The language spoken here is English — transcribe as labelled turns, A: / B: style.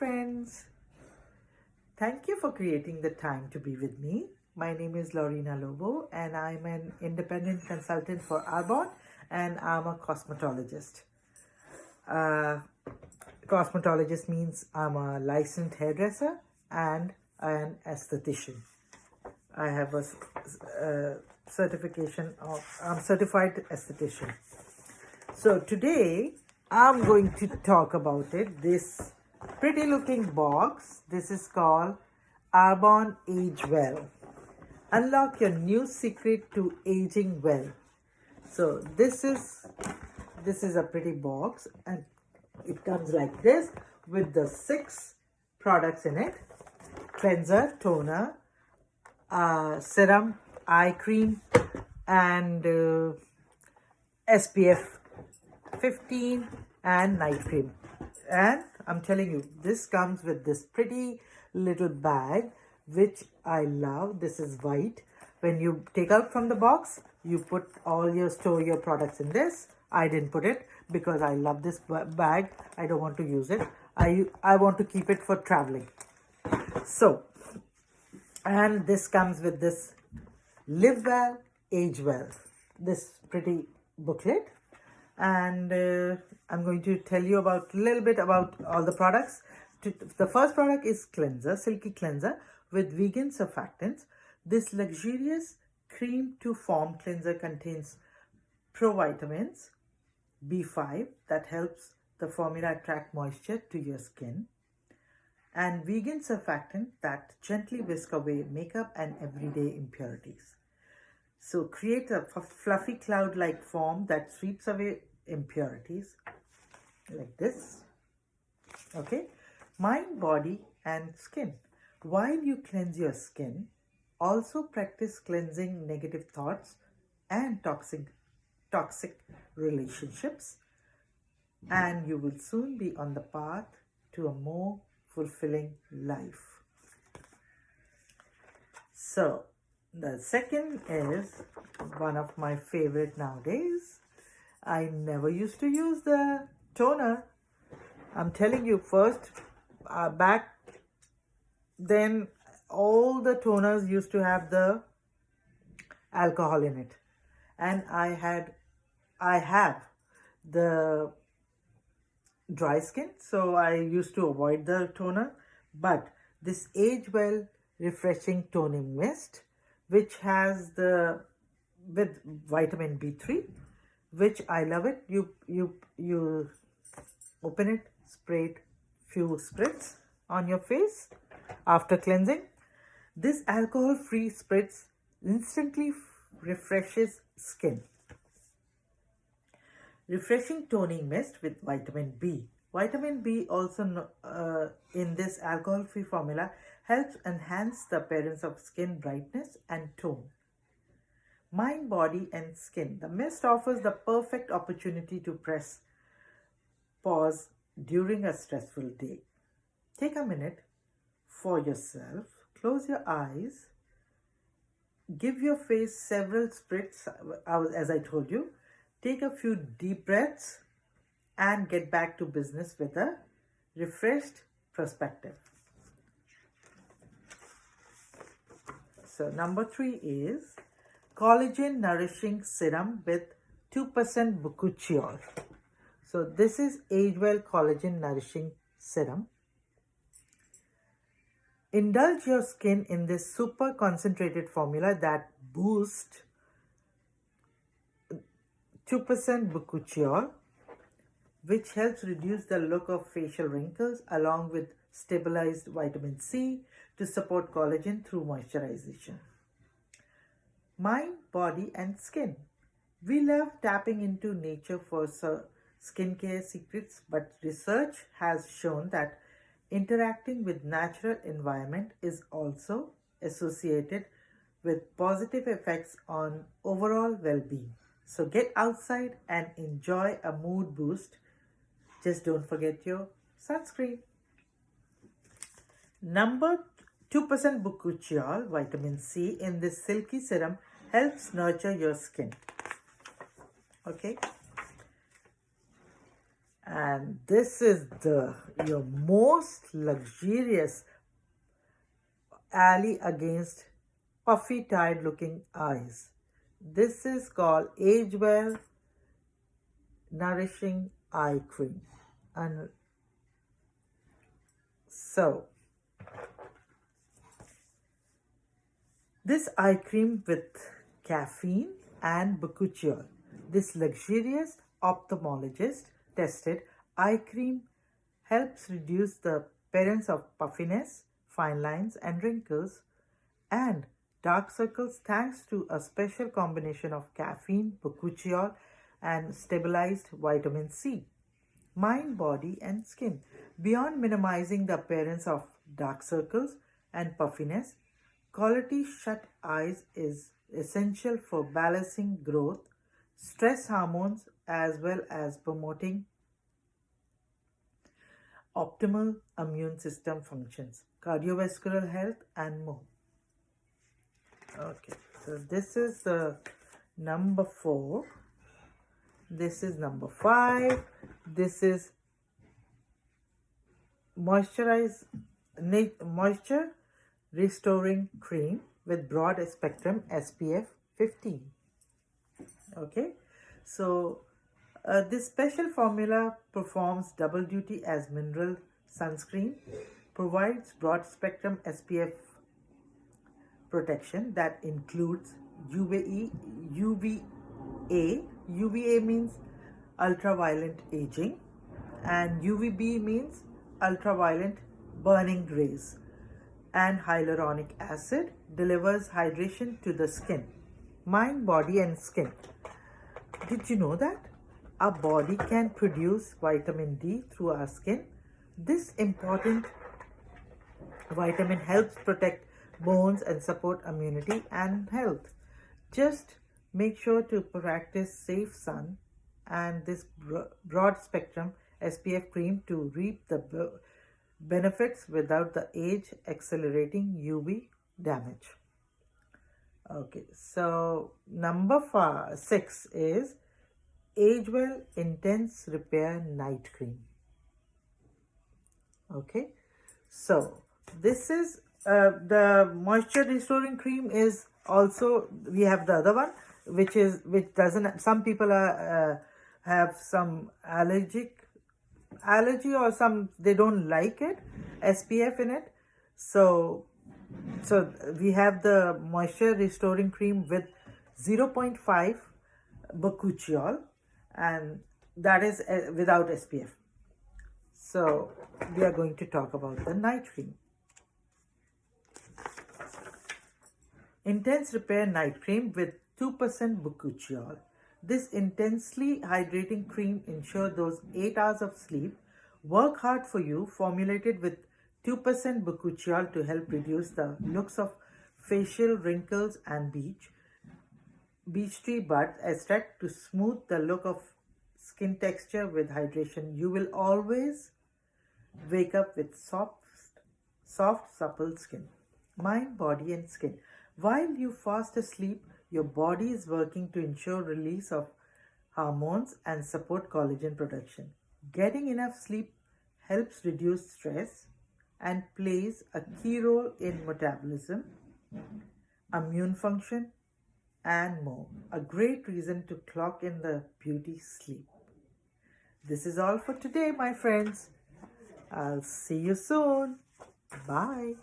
A: friends. Thank you for creating the time to be with me. My name is Lorena Lobo and I'm an independent consultant for ARBONNE and I'm a cosmetologist. Cosmetologist means I'm a licensed hairdresser and an esthetician. I have a certification of, I'm certified esthetician. So today I'm going to talk about it. This pretty looking box, this is called ARBONNE AgeWell. Unlock your new secret to aging well. So this is a pretty box and it comes like this with the 6 products in it: cleanser, toner, serum, eye cream, and SPF 15 and night cream. And I'm telling you, this comes with this pretty little bag which I love. This is white. When you take out from the box, you store your products in this. I didn't put it because I love this bag. I don't want to use it. I want to keep it for traveling. So, and this comes with this Live Well, Age Well, this pretty booklet. And I'm going to tell you a little bit about all the products. The first product is cleanser, Silky cleanser with vegan surfactants. This luxurious cream to foam cleanser contains provitamins B5 that helps the formula attract moisture to your skin, and vegan surfactant that gently whisk away makeup and everyday impurities. So create a fluffy cloud-like foam that sweeps away impurities like this. Okay, mind, body and skin. While you cleanse your skin, also practice cleansing negative thoughts and toxic relationships, and you will soon be on the path to a more fulfilling life. So the second is one of my favorite nowadays. I never used to use the toner. I'm telling you, back then all the toners used to have the alcohol in it, and I have the dry skin, so I used to avoid the toner. But this AgeWell refreshing toning mist, which has with vitamin B3, which I love it. You open it, spray it few spritz on your face after cleansing. This alcohol-free spritz instantly refreshes skin. Refreshing toning mist with vitamin B. Vitamin B also in this alcohol-free formula helps enhance the appearance of skin brightness and tone. Mind, body and skin. The mist offers the perfect opportunity to pause during a stressful day. Take a minute for yourself. Close your eyes. Give your face several spritz, as I told you. Take a few deep breaths and get back to business with a refreshed perspective. So number 3 is Collagen Nourishing Serum with 2% Bakuchiol. So this is AgeWell Collagen Nourishing Serum. Indulge your skin in this super concentrated formula that boosts 2% Bakuchiol, which helps reduce the look of facial wrinkles along with stabilized vitamin C to support collagen through moisturization. Mind, body and skin. We love tapping into nature for skincare secrets, but research has shown that interacting with natural environment is also associated with positive effects on overall well-being. So get outside and enjoy a mood boost. Just don't forget your sunscreen. Number 2% Bakuchiol, vitamin C in this Silky serum helps nurture your skin. Okay. And this is your most luxurious ally against puffy, tired looking eyes. This is called AgeWell Nourishing Eye Cream. And so, this eye cream with caffeine and Bakuchiol. This luxurious ophthalmologist tested eye cream helps reduce the appearance of puffiness, fine lines and wrinkles and dark circles thanks to a special combination of caffeine, Bakuchiol and stabilized vitamin C. Mind, body and skin. Beyond minimizing the appearance of dark circles and puffiness, quality shut eyes is essential for balancing growth, stress hormones as well as promoting optimal immune system functions, cardiovascular health and more. Okay, so this is the number 4. This is number 5. This is moisture restoring cream with broad spectrum SPF 15. Okay, so this special formula performs double duty as mineral sunscreen, provides broad spectrum SPF protection that includes UVA. UVA means ultraviolet aging and UVB means ultraviolet burning rays, and hyaluronic acid delivers hydration to the skin, mind, body and skin. Did you know that our body can produce vitamin D through our skin? This important vitamin helps protect bones and support immunity and health. Just make sure to practice safe sun and this broad spectrum SPF cream to reap the benefits without the age accelerating UV damage. Okay, so number 6 is AgeWell Intense Repair Night Cream. Okay, so this is the moisture restoring cream. Is also, we have the other one which doesn't, some people have some allergy or some, they don't like it, SPF in it. So we have the moisture restoring cream with 0.5 Bakuchiol, and that is without SPF. So we are going to talk about the night cream. Intense Repair Night Cream with 2% Bakuchiol. This intensely hydrating cream ensures those 8 hours of sleep work hard for you, formulated with 2% Bakuchiol to help reduce the looks of facial wrinkles and beech tree bud extract to smooth the look of skin texture with hydration. You will always wake up with soft, supple skin, mind, body and skin. While you fast asleep, your body is working to ensure release of hormones and support collagen production. Getting enough sleep helps reduce stress and plays a key role in metabolism, immune function, and more. A great reason to clock in the beauty sleep. This is all for today, my friends. I'll see you soon. Bye.